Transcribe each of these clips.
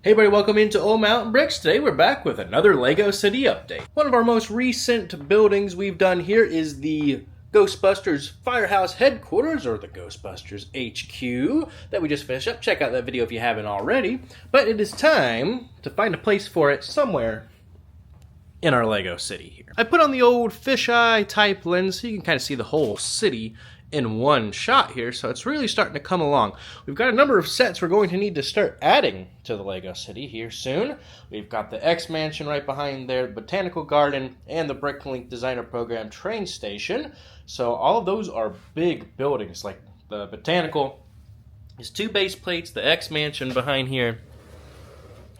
Hey everybody, welcome into Old Mountain Bricks. Today we're back with another LEGO City update. One of our most recent buildings we've done here is the Ghostbusters Firehouse Headquarters, or the Ghostbusters HQ, that we just finished up. Check out that video if you haven't already. But it is time to find a place for it somewhere in our LEGO City here. I put on the old fisheye type lens so you can kind of see the whole city in one shot here, so it's really starting to come along. We've got a number of sets we're going to need to start adding to the LEGO City here soon. We've got the X Mansion right behind there, the Botanical Garden, and the Bricklink Designer Program train station. So all of those are big buildings. Like the Botanical is 2 base plates, the X Mansion behind here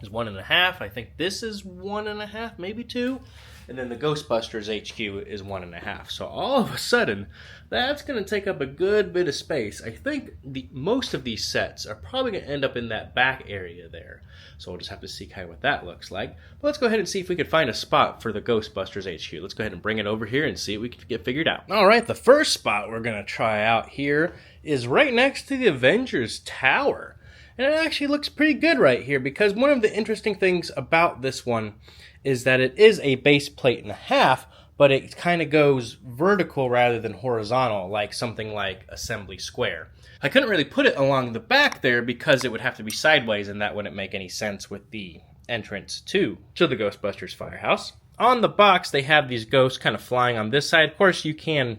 is 1.5. I think this is 1.5, maybe 2. And then the Ghostbusters HQ is 1.5. So all of a sudden, that's going to take up a good bit of space. I think most of these sets are probably going to end up in that back area there. So we'll just have to see kind of what that looks like. But let's go ahead and see if we can find a spot for the Ghostbusters HQ. Let's go ahead and bring it over here and see what we can get figured out. All right, the first spot we're going to try out here is right next to the Avengers Tower. And it actually looks pretty good right here, because one of the interesting things about this one is that it is a base plate and a half, but it kind of goes vertical rather than horizontal, like something like Assembly Square. I couldn't really put it along the back there because it would have to be sideways, and that wouldn't make any sense with the entrance to the Ghostbusters Firehouse. On the box, they have these ghosts kind of flying on this side. Of course, you can,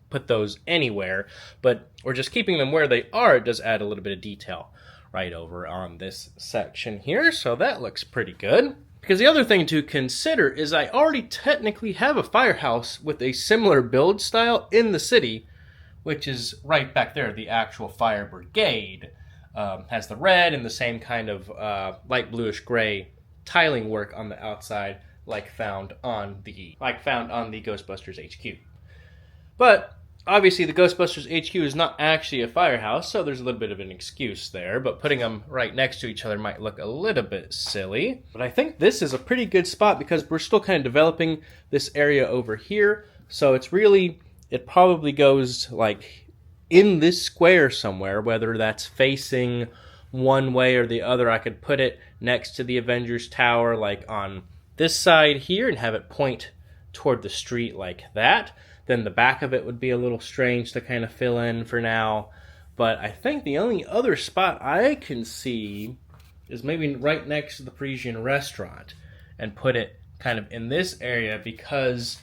put those anywhere, but we're just keeping them where they are. It does add a little bit of detail right over on this section here, so that looks pretty good. Because the other thing to consider is I already technically have a firehouse with a similar build style in the city, which is right back there. The actual fire brigade has the red and the same kind of light bluish gray tiling work on the outside, like found on the Ghostbusters HQ. But obviously, the Ghostbusters HQ is not actually a firehouse, so there's a little bit of an excuse there, but putting them right next to each other might look a little bit silly. But I think this is a pretty good spot because we're still kind of developing this area over here, so it probably goes like in this square somewhere, whether that's facing one way or the other. I could put it next to the Avengers Tower, like on this side here, and have it point toward the street like that. Then the back of it would be a little strange to kind of fill in for now. But I think the only other spot I can see is maybe right next to the Parisian restaurant, and put it kind of in this area because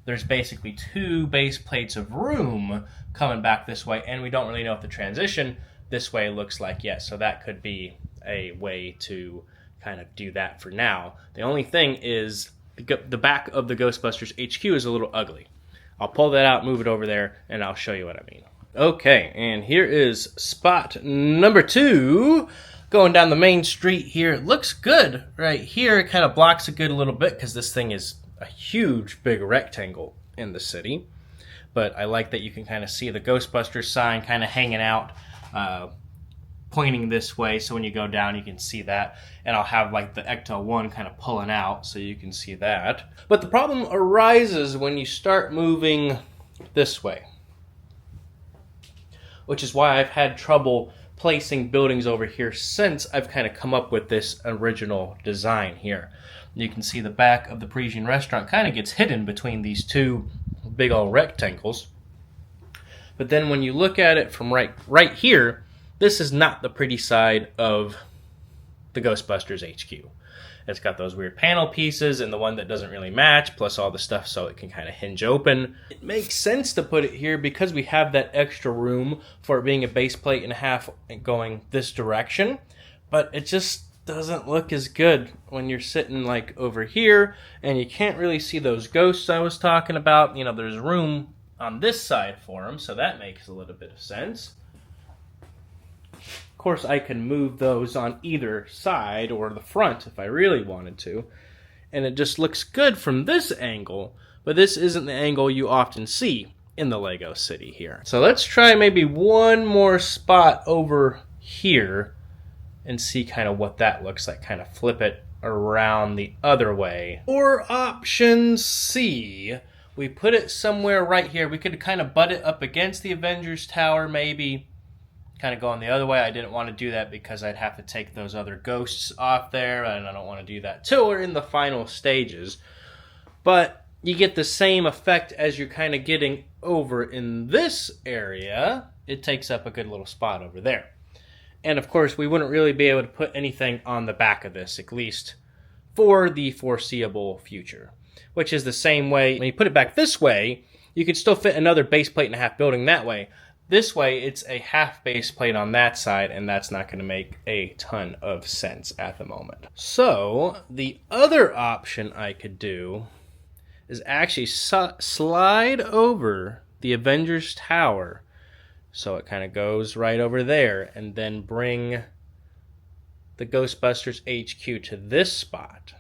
there's basically 2 base plates of room coming back this way, and we don't really know if the transition this way looks like yet. So that could be a way to kind of do that for now. The only thing is the back of the Ghostbusters HQ is a little ugly. I'll pull that out, move it over there, and I'll show you what I mean. Okay, and here is spot number 2. Going down the main street here. It looks good right here. It kind of blocks a good little bit because this thing is a huge, big rectangle in the city. But I like that you can kind of see the Ghostbusters sign kind of hanging out, pointing this way, so when you go down you can see that. And I'll have like the Ecto 1 kind of pulling out so you can see that. But the problem arises when you start moving this way, which is why I've had trouble placing buildings over here since I've kind of come up with this original design here. You can see the back of the Parisian restaurant kind of gets hidden between these 2 big old rectangles. But then when you look at it from right here, this is not the pretty side of the Ghostbusters HQ. It's got those weird panel pieces and the one that doesn't really match, plus all the stuff so it can kind of hinge open. It makes sense to put it here because we have that extra room for it being a base plate and a half going this direction, but it just doesn't look as good when you're sitting like over here and you can't really see those ghosts I was talking about. There's room on this side for them, so that makes a little bit of sense. Of course, I can move those on either side or the front if I really wanted to. And it just looks good from this angle, but this isn't the angle you often see in the LEGO City here. So let's try maybe one more spot over here and see kind of what that looks like. Kind of flip it around the other way. Or option C, we put it somewhere right here. We could kind of butt it up against the Avengers Tower maybe, kind of going the other way. I didn't want to do that because I'd have to take those other ghosts off there, and I don't want to do that till we're in the final stages. But you get the same effect as you're kind of getting over in this area. It takes up a good little spot over there. And of course, we wouldn't really be able to put anything on the back of this, at least for the foreseeable future. Which is the same way, when you put it back this way, you could still fit another base plate and a half building that way. This way, it's a half base plate on that side, and that's not going to make a ton of sense at the moment. So, the other option I could do is actually slide over the Avengers Tower. So it kind of goes right over there, and then bring the Ghostbusters HQ to this spot.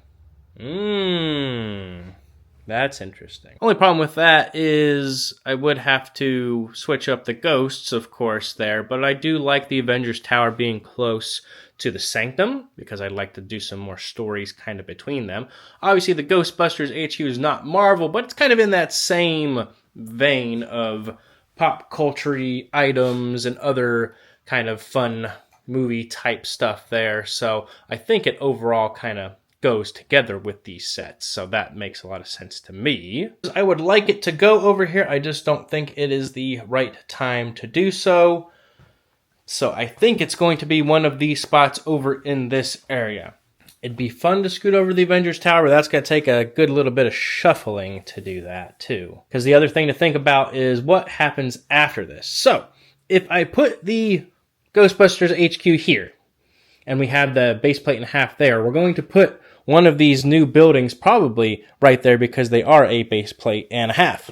That's interesting. Only problem with that is I would have to switch up the ghosts, of course, there, but I do like the Avengers Tower being close to the Sanctum, because I'd like to do some more stories kind of between them. Obviously, the Ghostbusters HQ is not Marvel, but it's kind of in that same vein of pop culture-y items and other kind of fun movie type stuff there. So I think it overall kind of goes together with these sets. So that makes a lot of sense to me. I would like it to go over here. I just don't think it is the right time to do so. So I think it's going to be one of these spots over in this area. It'd be fun to scoot over the Avengers Tower, but that's going to take a good little bit of shuffling to do that, too. Because the other thing to think about is what happens after this. So, if I put the Ghostbusters HQ here, and we have the base plate and a half there, we're going to put one of these new buildings probably right there because they are a base plate and a half.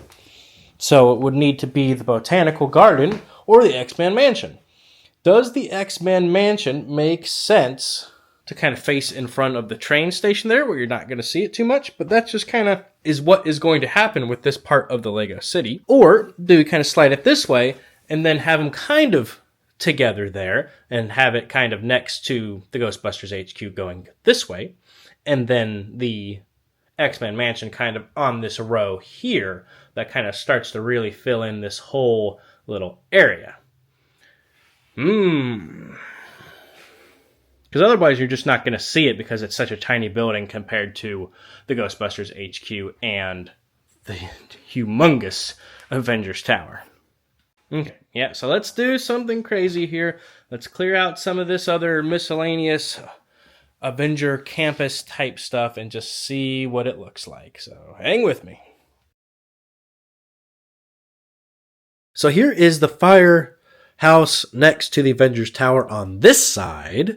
So, it would need to be the Botanical Garden or the X-Men Mansion. Does the X-Men Mansion make sense to kind of face in front of the train station there where you're not going to see it too much, but that just kind of is what is going to happen with this part of the Lego City? Or do we kind of slide it this way and then have them kind of together there and have it kind of next to the Ghostbusters HQ going this way, and then the X-Men Mansion kind of on this row here that kind of starts to really fill in this whole little area? Because otherwise you're just not going to see it because it's such a tiny building compared to the Ghostbusters HQ and the humongous Avengers Tower. Okay, yeah, so let's do something crazy here. Let's clear out some of this other miscellaneous Avenger campus type stuff and just see what it looks like. So hang with me. So here is the firehouse next to the Avengers Tower on this side,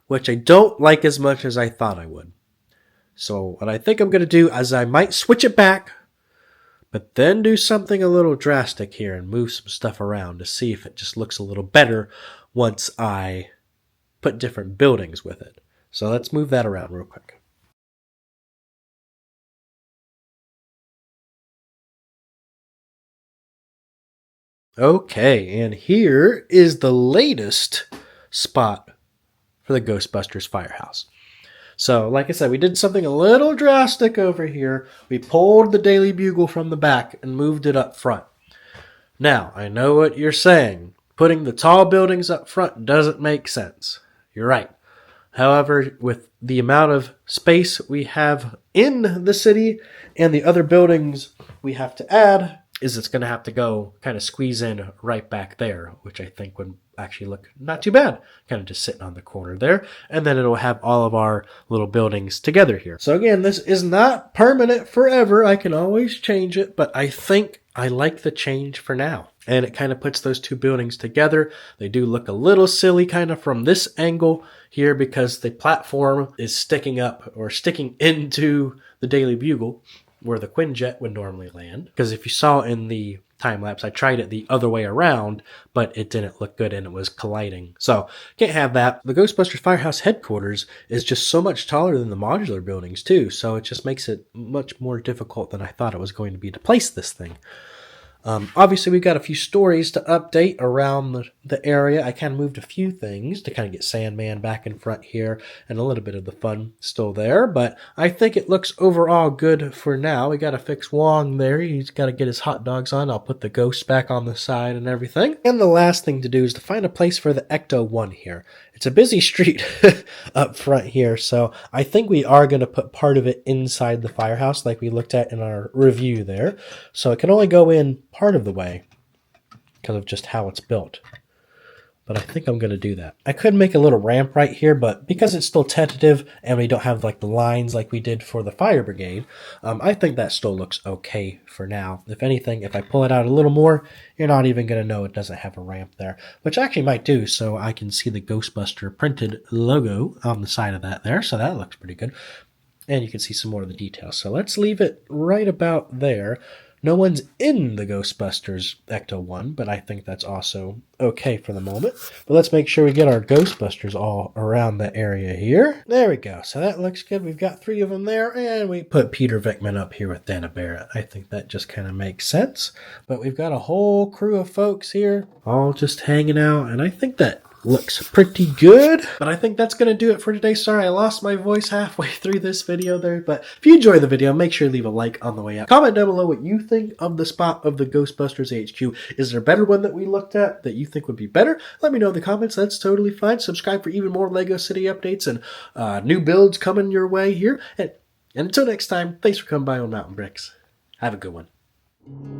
which I don't like as much as I thought I would. So what I think I'm going to do is I might switch it back, but then do something a little drastic here and move some stuff around to see if it just looks a little better once I put different buildings with it. So let's move that around real quick. Okay, and here is the latest spot for the Ghostbusters Firehouse. So, like I said, we did something a little drastic over here. We pulled the Daily Bugle from the back and moved it up front. Now, I know what you're saying. Putting the tall buildings up front doesn't make sense. You're right. However, with the amount of space we have in the city and the other buildings we have to add, it's going to have to go kind of squeeze in right back there, which I think would actually look not too bad. Kind of just sitting on the corner there. And then it'll have all of our little buildings together here. So again, this is not permanent forever. I can always change it, but I think I like the change for now. And it kind of puts those two buildings together. They do look a little silly kind of from this angle here because the platform is sticking up or sticking into the Daily Bugle where the Quinjet would normally land. Because if you saw in the time lapse, I tried it the other way around, but it didn't look good and it was colliding. So can't have that. The Ghostbusters Firehouse Headquarters is just so much taller than the modular buildings too. So it just makes it much more difficult than I thought it was going to be to place this thing. Obviously, we've got a few stories to update around the area. I kind of moved a few things to kind of get Sandman back in front here, and a little bit of the fun still there. But I think it looks overall good for now. We got to fix Wong there. He's got to get his hot dogs on. I'll put the ghosts back on the side and everything. And the last thing to do is to find a place for the Ecto-1 here. It's a busy street up front here, so I think we are going to put part of it inside the firehouse like we looked at in our review there. So it can only go in part of the way because of just how it's built. But I think I'm going to do that. I could make a little ramp right here, but because it's still tentative and we don't have like the lines like we did for the fire brigade, I think that still looks okay for now. If anything, if I pull it out a little more, you're not even going to know it doesn't have a ramp there, which I actually might do so I can see the Ghostbuster printed logo on the side of that there. So that looks pretty good. And you can see some more of the details. So let's leave it right about there. No one's in the Ghostbusters Ecto-1, but I think that's also okay for the moment. But let's make sure we get our Ghostbusters all around the area here. There we go. So that looks good. We've got 3 of them there, and we put Peter Venkman up here with Dana Barrett. I think that just kind of makes sense. But we've got a whole crew of folks here, all just hanging out, and I think that looks pretty good. But I think that's going to do it for today. Sorry, I lost my voice halfway through this video there. But if you enjoyed the video, make sure to leave a like on the way out. Comment down below what you think of the spot of the Ghostbusters HQ. Is there a better one that we looked at that you think would be better? Let me know in the comments. That's totally fine. Subscribe for even more LEGO City updates and new builds coming your way here. And until next time, thanks for coming by on Mountain Bricks. Have a good one.